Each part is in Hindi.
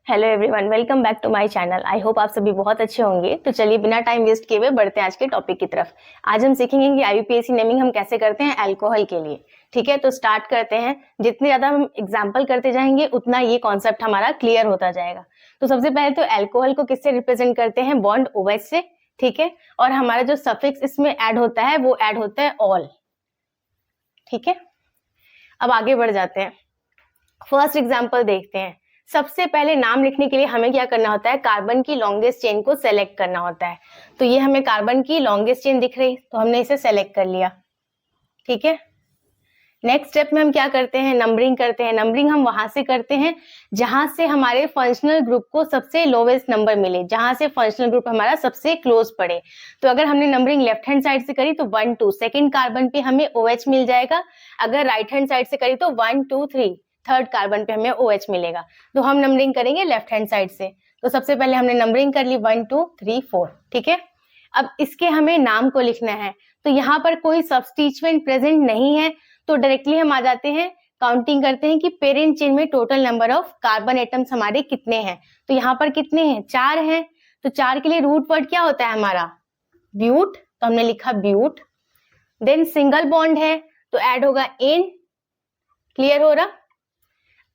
Hello everyone, welcome back to my channel. I hope आप सभी बहुत अच्छे होंगे। तो चलिए बिना टाइम वेस्ट किए हुए बढ़ते हैं आज के टॉपिक की तरफ। आज हम सीखेंगे कि आईयूपीएसी नेमिंग हम कैसे करते हैं अल्कोहल के लिए। ठीक है, तो स्टार्ट करते हैं। जितने ज्यादा हम एग्जाम्पल करते जाएंगे उतना ये कॉन्सेप्ट हमारा क्लियर होता जाएगा। तो सबसे पहले तो अल्कोहल को किससे रिप्रेजेंट करते हैं? बॉन्ड OH से। ठीक है, और हमारा जो सफिक्स इसमें ऐड होता है वो ऐड होता है ऑल। ठीक है, अब आगे बढ़ जाते हैं। फर्स्ट एग्जाम्पल देखते हैं। सबसे पहले नाम लिखने के लिए हमें क्या करना होता है? कार्बन की लॉन्गेस्ट चेन को सेलेक्ट करना होता है। तो ये हमें कार्बन की लॉन्गेस्ट चेन दिख रही, तो हमने इसे सेलेक्ट कर लिया। ठीक है, नेक्स्ट स्टेप में हम क्या करते हैं? नंबरिंग करते हैं। नंबरिंग हम वहां से करते हैं जहां से हमारे फंक्शनल ग्रुप को सबसे लोवेस्ट नंबर मिले, जहां से फंक्शनल ग्रुप हमारा सबसे क्लोज पड़े। तो अगर हमने नंबरिंग लेफ्ट हैंड साइड से करी तो 1 2 सेकेंड कार्बन पे हमें OH मिल जाएगा। अगर राइट हैंड साइड से करी तो 1 2 3 थर्ड कार्बन पे हमें OH मिलेगा। तो हम नंबरिंग करेंगे लेफ्ट हैंड साइड से। तो सबसे पहले हमने नंबरिंग कर ली 1 2 3 4। ठीक है, अब इसके हमें नाम को लिखना है। तो यहाँ पर कोई सब्स्टिट्यूएंट प्रेजेंट नहीं है, तो डायरेक्टली हम आ जाते हैं, काउंटिंग करते हैं कि पेरेंट चेन में total number of carbon atoms हमारे कितने हैं। तो यहाँ पर कितने हैं? 4 हैं। तो 4 के लिए रूट वर्ड क्या होता है हमारा? ब्यूट। तो हमने लिखा ब्यूट। देन सिंगल बॉन्ड है तो ऐड होगा एन। क्लियर हो रहा?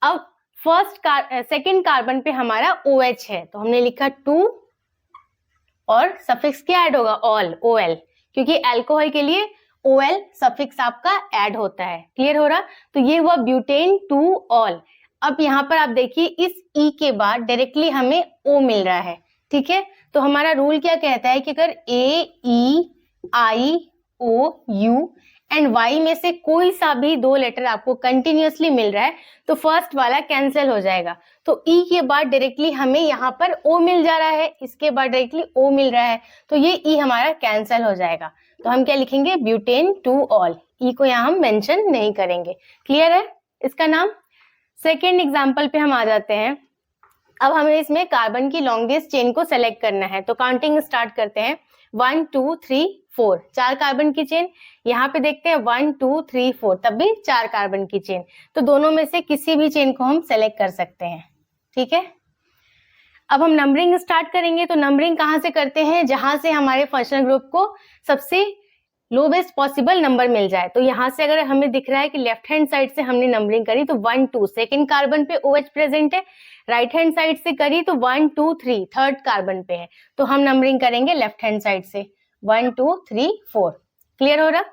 अब सेकेंड कार्बन पे हमारा OH है तो हमने लिखा 2 और सफिक्स क्या ऐड होगा? ऑल, OL, क्योंकि अल्कोहल के लिए OL सफिक्स आपका ऐड होता है। क्लियर हो रहा? तो ये हुआ ब्यूटेन 2 ऑल। अब यहाँ पर आप देखिए इस E के बाद डायरेक्टली हमें O मिल रहा है। ठीक है, तो हमारा रूल क्या कहता है कि अगर AEIOU एंड Y में से कोई सा भी 2 लेटर आपको कंटिन्यूअसली मिल रहा है तो फर्स्ट वाला कैंसिल हो जाएगा। तो E के बाद डायरेक्टली हमें यहाँ पर O मिल जा रहा है, इसके बाद डायरेक्टली O मिल रहा है, तो ये E हमारा कैंसिल हो जाएगा। तो हम क्या लिखेंगे? Butane 2 all. E को यहाँ हम मेंशन नहीं करेंगे। क्लियर है इसका नाम? सेकेंड एग्जाम्पल पे हम आ जाते हैं। अब हमें इसमें कार्बन की लॉन्गेस्ट चेन को सेलेक्ट करना है। तो काउंटिंग स्टार्ट करते हैं। 1 2 3 4, 4 कार्बन की चेन। यहाँ पे देखते हैं 1 2 3 4, तब भी 4 कार्बन की चेन। तो दोनों में से किसी भी चेन को हम सेलेक्ट कर सकते हैं। ठीक है, अब हम नंबरिंग स्टार्ट करेंगे। तो नंबरिंग कहाँ से करते हैं? जहां से हमारे फंक्शनल ग्रुप को सबसे लोवेस्ट पॉसिबल नंबर मिल जाए। तो यहाँ से अगर हमें दिख रहा है कि लेफ्ट हैंड साइड से हमने नंबरिंग करी तो 1 2 सेकेंड कार्बन पे OH प्रेजेंट है। राइट हैंड साइड से करी तो 1 2 3 थर्ड कार्बन पे है, तो हम नंबरिंग करेंगे लेफ्ट हैंड साइड से 1 2 3 4। क्लियर हो रहा?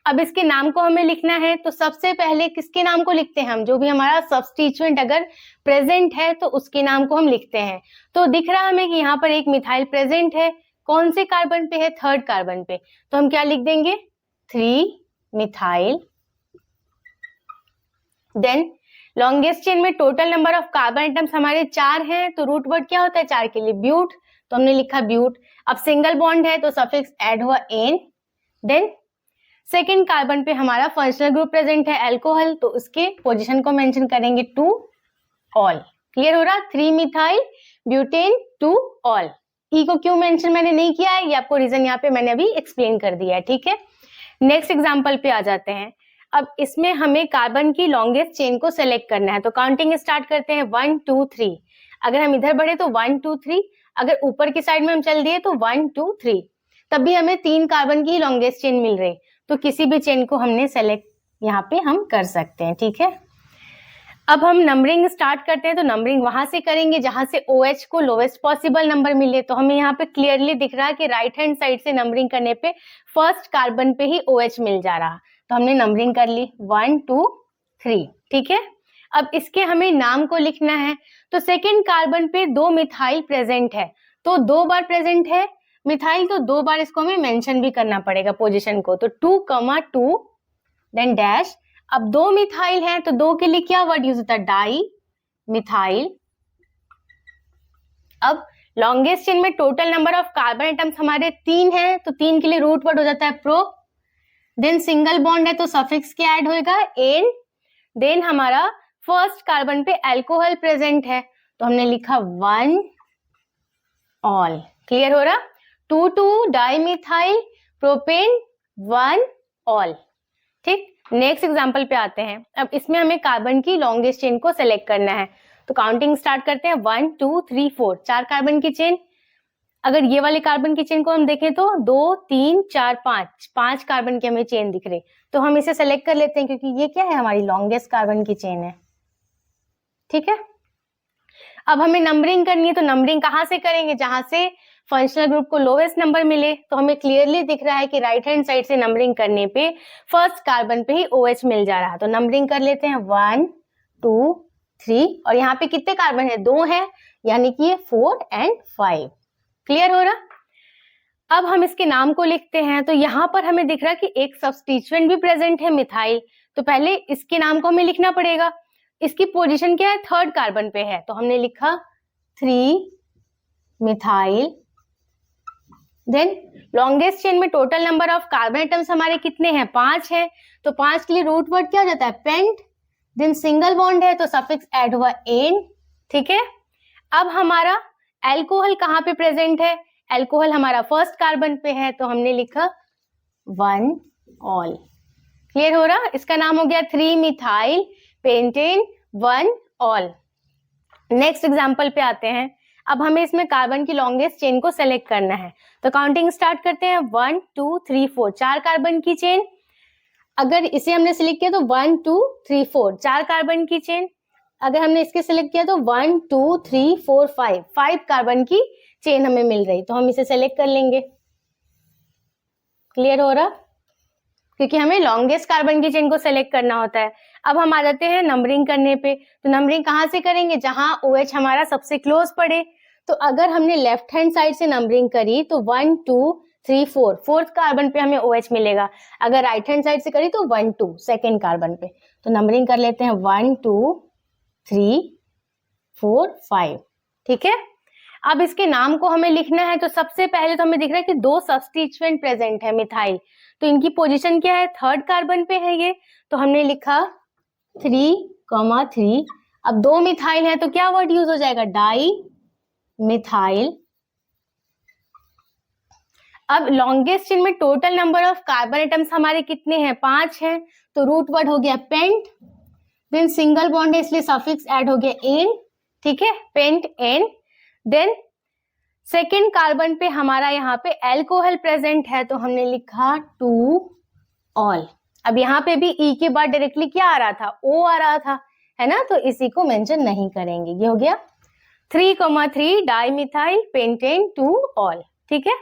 अब इसके नाम को हमें लिखना है। तो सबसे पहले किसके नाम को लिखते हैं हम? जो भी हमारा सब्स्टिट्यूएंट अगर प्रेजेंट है तो उसके नाम को हम लिखते हैं। तो दिख रहा हमें कि यहाँ पर एक मिथाइल प्रेजेंट है। कौन से कार्बन पे है? थर्ड कार्बन पे। तो हम क्या लिख देंगे? 3 मिथाइल। देन लॉन्गेस्ट चेन में total number of carbon atoms हमारे 4 हैं, तो रूट वर्ड क्या होता है 4 के लिए? ब्यूट। तो हमने लिखा ब्यूट। अब सिंगल बॉन्ड है तो सफिक्स ऐड हुआ एन। देन सेकेंड कार्बन पे हमारा फंक्शनल ग्रुप प्रेजेंट है अल्कोहल, तो उसके पोजीशन को मेंशन करेंगे 2 ऑल। क्लियर हो रहा? 3 मिथाइल ब्यूटेन 2 ऑल। ई को क्यों मेंशन मैंने नहीं किया है, ये आपको रीजन यहाँ पे मैंने अभी एक्सप्लेन कर दिया है। ठीक है, नेक्स्ट एग्जांपल पे आ जाते हैं। अब इसमें हमें कार्बन की लॉन्गेस्ट चेन को सेलेक्ट करना है। तो काउंटिंग स्टार्ट करते हैं 1 2 3। अगर हम इधर बढ़े तो 1 2 3, अगर ऊपर की साइड में हम चल दिए तो 1 2 3, तब भी हमें 3 कार्बन की लॉन्गेस्ट चेन मिल रही। तो किसी भी चेन को हमने सेलेक्ट यहाँ पे हम कर सकते हैं। ठीक है, अब हम नंबरिंग स्टार्ट करते हैं। तो नंबरिंग वहां से करेंगे जहां से OH को लोवेस्ट पॉसिबल नंबर मिले। तो हमें यहाँ पे क्लियरली दिख रहा है कि राइट हैंड साइड से नंबरिंग करने पे फर्स्ट कार्बन पे ही OH मिल जा रहा। तो हमने नंबरिंग कर ली 1 2 3। ठीक है, अब इसके हमें नाम को लिखना है। तो सेकेंड कार्बन पे 2 मिथाइल प्रेजेंट है, तो 2 बार प्रेजेंट है मिथाइल, तो 2 बार इसको हमें मेंशन भी करना पड़ेगा पोजीशन को। तो 2 2 देन डैश। अब 2 मिथाइल है तो 2 के लिए क्या वर्ड यूज होता है? Di methyl. अब लॉन्गेस्ट चेन में total number of carbon atoms हमारे 3 हैं, तो 3 के लिए रूट वर्ड हो जाता है प्रो। देन सिंगल बॉन्ड है तो सफिक्स क्या ऐड होएगा? एन। देन हमारा फर्स्ट कार्बन पे अल्कोहल प्रेजेंट है, तो हमने लिखा 1 ऑल। क्लियर हो रहा? 2 2 डाई मिथाइल प्रोपेन 1 ऑल। ठीक, नेक्स्ट एग्जांपल पे आते हैं। अब इसमें हमें कार्बन की लॉन्गेस्ट चेन को सेलेक्ट करना है। तो काउंटिंग स्टार्ट करते हैं 1 2 3 4 4 कार्बन की चेन। अगर ये वाले कार्बन की चेन को हम देखें तो 2 3 4 5 कार्बन की हमें चेन दिख रही, तो हम इसे सेलेक्ट कर लेते हैं क्योंकि ये क्या है, हमारी लॉन्गेस्ट कार्बन की चेन है। ठीक है, अब हमें नंबरिंग करनी है, तो नंबरिंग कहाँ से करेंगे, जहां से फंक्शनल ग्रुप को लोवेस्ट नंबर मिले। तो हमें क्लियरली दिख रहा है कि राइट हैंड साइड से नंबरिंग करने पे फर्स्ट कार्बन पे ही OH मिल जा रहा है, तो नंबरिंग कर लेते हैं 1 2 3, और यहाँ पे कितने कार्बन है, 2 है, यानी कि ये 4 और 5। क्लियर हो रहा। अब हम इसके नाम को लिखते हैं, तो यहाँ पर हमें दिख रहा है कि एक सब्स्टिट्यूएंट भी प्रेजेंट है, मिथाइल। तो पहले इसके नाम को हमें लिखना पड़ेगा। इसकी पोजीशन क्या है, थर्ड कार्बन पे है, तो हमने लिखा 3 मिथाइल। देन लॉन्गेस्ट चेन में total number of carbon atoms हमारे कितने हैं, 5 है, तो 5 के लिए रूट वर्ड क्या हो जाता है, पेंट। देन सिंगल बॉन्ड है तो सफिक्स ऐड हुआ एन। ठीक है, अब हमारा एल्कोहल कहाँ पे प्रेजेंट है, एल्कोहल हमारा फर्स्ट कार्बन पे है, तो हमने लिखा 1 ऑल। क्लियर हो रहा, इसका नाम हो गया 3 methyl pentane 1 all. Next example पे आते हैं। अब हमें इसमें कार्बन की लॉन्गेस्ट चेन को सेलेक्ट करना है, तो काउंटिंग स्टार्ट करते हैं 1 2 3 4 4 कार्बन की चेन। अगर इसे हमने सिलेक्ट किया तो 1 2 3 4 4 कार्बन की चेन। अगर हमने इसके सिलेक्ट किया तो 1 2 3 4 5 कार्बन की चेन हमें मिल रही, तो हम इसे सेलेक्ट कर लेंगे। क्लियर हो रहा, क्योंकि हमें लॉन्गेस्ट कार्बन की चेन को सेलेक्ट करना होता है। अब हम आ जाते हैं नंबरिंग करने पे, तो नंबरिंग कहाँ से करेंगे, जहां OH हमारा सबसे क्लोज पड़े। तो अगर हमने लेफ्ट हैंड साइड से नंबरिंग करी तो 1 2 3 4 फोर्थ कार्बन पे हमें OH मिलेगा। अगर राइट हैंड साइड से करी तो 1 2 सेकेंड कार्बन पे। तो नंबरिंग कर लेते हैं 1 2 3 4 5। ठीक है, अब इसके नाम को हमें लिखना है, तो सबसे पहले तो हमें दिख रहा है कि 2 सब्स्टिट्यूएंट प्रेजेंट है मिथाइल, तो इनकी पोजीशन क्या है, थर्ड कार्बन पे है ये, तो हमने लिखा 3,3। अब 2 मिथाइल है तो क्या वर्ड यूज हो जाएगा, डाई मिथाइल। अब लॉन्गेस्ट चेन में total number of carbon atoms हमारे कितने हैं, 5 हैं, तो रूट वर्ड हो गया पेंट। देन सिंगल बॉन्ड है इसलिए सफिक्स ऐड हो गया एन। ठीक है, pent ene. Then second carbon पे हमारा यहाँ पे एल्कोहल प्रेजेंट है, तो हमने लिखा 2 ऑल। अब यहाँ पे भी ई के बाद डायरेक्टली क्या आ रहा था, ओ आ रहा था, है ना, तो इसी को मेंशन नहीं करेंगे। ये हो गया 3,3 डाइमिथाइल पेंटेन 2 ऑल। ठीक है,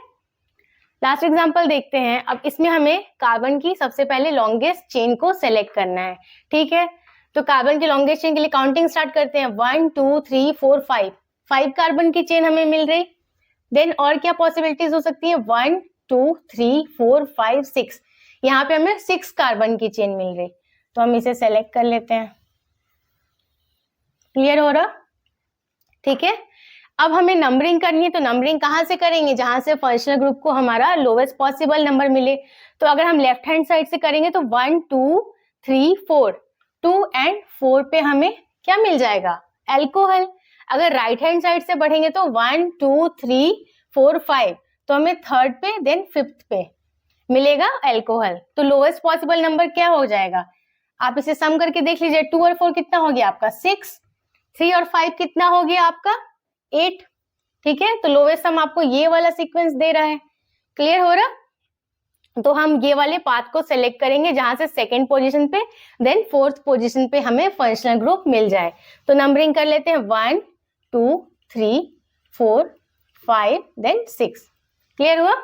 लास्ट एग्जांपल देखते हैं। अब इसमें हमें कार्बन की सबसे पहले लॉन्गेस्ट चेन को सेलेक्ट करना है। ठीक है, तो कार्बन की लॉन्गेस्ट चेन के लिए काउंटिंग स्टार्ट करते हैं 1 2 3 4 5 कार्बन की चेन हमें मिल रही। देन और क्या पॉसिबिलिटीज हो सकती है, 1 2 3 4 5 6, यहाँ पे हमें 6 कार्बन की चेन मिल रही, तो हम इसे सेलेक्ट कर लेते हैं। क्लियर हो रहा। ठीक है, अब हमें नंबरिंग करनी है, तो नंबरिंग कहाँ से करेंगे, जहां से फंक्शनल ग्रुप को हमारा लोवेस्ट पॉसिबल नंबर मिले। तो अगर हम लेफ्ट हैंड साइड से करेंगे तो 1 2 3 4 2 और 4 पे हमें क्या मिल जाएगा, एल्कोहल। अगर राइट हैंड साइड से बढ़ेंगे तो 1 2 3 4 5, तो हमें थर्ड पे देन फिफ्थ पे मिलेगा एल्कोहल। तो लोवेस्ट पॉसिबल नंबर क्या हो जाएगा, आप इसे सम करके देख लीजिए। 2 और 4 कितना हो गया आपका 6, 3 और 5 कितना हो गया आपका 8। ठीक है, तो लोवेस्ट सम आपको ये वाला सीक्वेंस दे रहा है। क्लियर हो रहा, तो हम ये वाले पाथ को सेलेक्ट करेंगे जहां से सेकेंड पोजीशन पे देन फोर्थ पोजीशन पे हमें फंक्शनल ग्रुप मिल जाए। तो नंबरिंग कर लेते हैं 1 2 3 4 5 देन 6। क्लियर हुआ।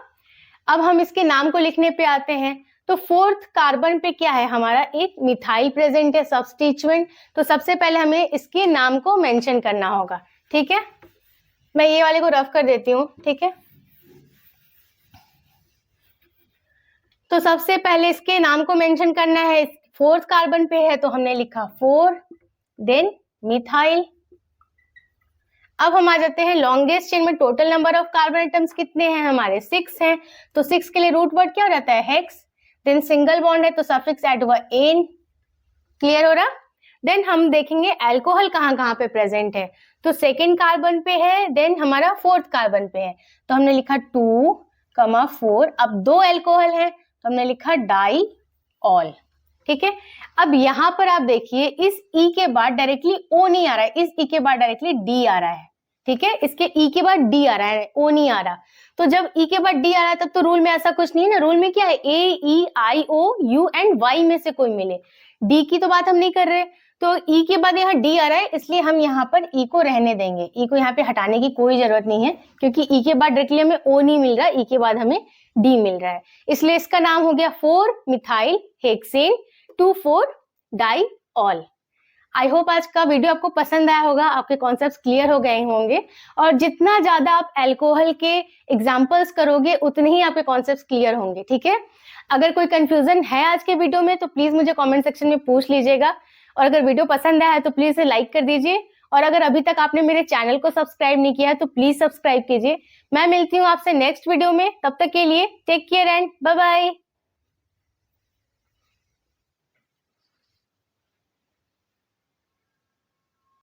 अब हम इसके नाम को लिखने पे आते हैं, तो फोर्थ कार्बन पे क्या है, हमारा एक मिथाइल प्रेजेंट है सब्स्टिट्यूएंट, तो सबसे पहले हमें इसके नाम को मेंशन करना होगा। ठीक है, मैं ये वाले को रफ कर देती हूँ। ठीक है, तो सबसे पहले इसके नाम को मेंशन करना है, फोर्थ कार्बन पे है तो हमने लिखा 4 देन मिथाइल। अब हम आ जाते हैं लॉन्गेस्ट चेन में total number of carbon atoms कितने हैं, हमारे 6 हैं, तो 6 के लिए रूट वर्ड क्या रहता है, हेक्स। देन सिंगल बॉन्ड है तो सफिक्स ऐड हुआ एन। क्लियर हो रहा। देन हम देखेंगे एल्कोहल कहाँ कहाँ पे प्रेजेंट है, तो सेकेंड कार्बन पे है, देन हमारा फोर्थ कार्बन पे है, तो हमने लिखा 2, 4। अब 2 एल्कोहल है तो हमने लिखा डाई ऑल। ठीक है। अब यहाँ पर आप देखिए इस ई के बाद डायरेक्टली ओ नहीं आ रहा है, इस ई के बाद डायरेक्टली डी आ रहा है, ठीक है। इसके ई के बाद डी आ रहा है, ओ नहीं आ रहा। तो जब ई के बाद डी आ रहा है तब तो रूल में ऐसा कुछ नहीं है ना, रूल में क्या है, ए ई आई ओ यू एंड वाई में से कोई मिले। डी की तो बात हम नहीं कर रहे, तो ई के बाद यहाँ डी आ रहा है, इसलिए हम यहाँ पर ई को रहने देंगे, ई को यहाँ पे हटाने की कोई जरूरत नहीं है, क्योंकि ई के बाद डायरेक्टली हमें ओ नहीं मिल रहा, ई के बाद हमें डी मिल रहा है। इसलिए इसका नाम हो गया 4-मिथाइल हेक्सेन 2,4-डाइऑल। आई होप आज का वीडियो आपको पसंद आया होगा, आपके कॉन्सेप्ट्स क्लियर हो गए होंगे, और जितना ज्यादा आप अल्कोहल के एग्जांपल्स करोगे उतने ही आपके कॉन्सेप्ट्स क्लियर होंगे, ठीक है। अगर कोई कंफ्यूजन है आज के वीडियो में तो प्लीज मुझे कमेंट सेक्शन में पूछ लीजिएगा, और अगर वीडियो पसंद आया है तो प्लीज इसे लाइक कर दीजिए, और अगर अभी तक आपने मेरे चैनल को सब्सक्राइब नहीं किया है तो प्लीज सब्सक्राइब कीजिए। मैं मिलती हूँ आपसे नेक्स्ट वीडियो में, तब तक के लिए take care and bye bye.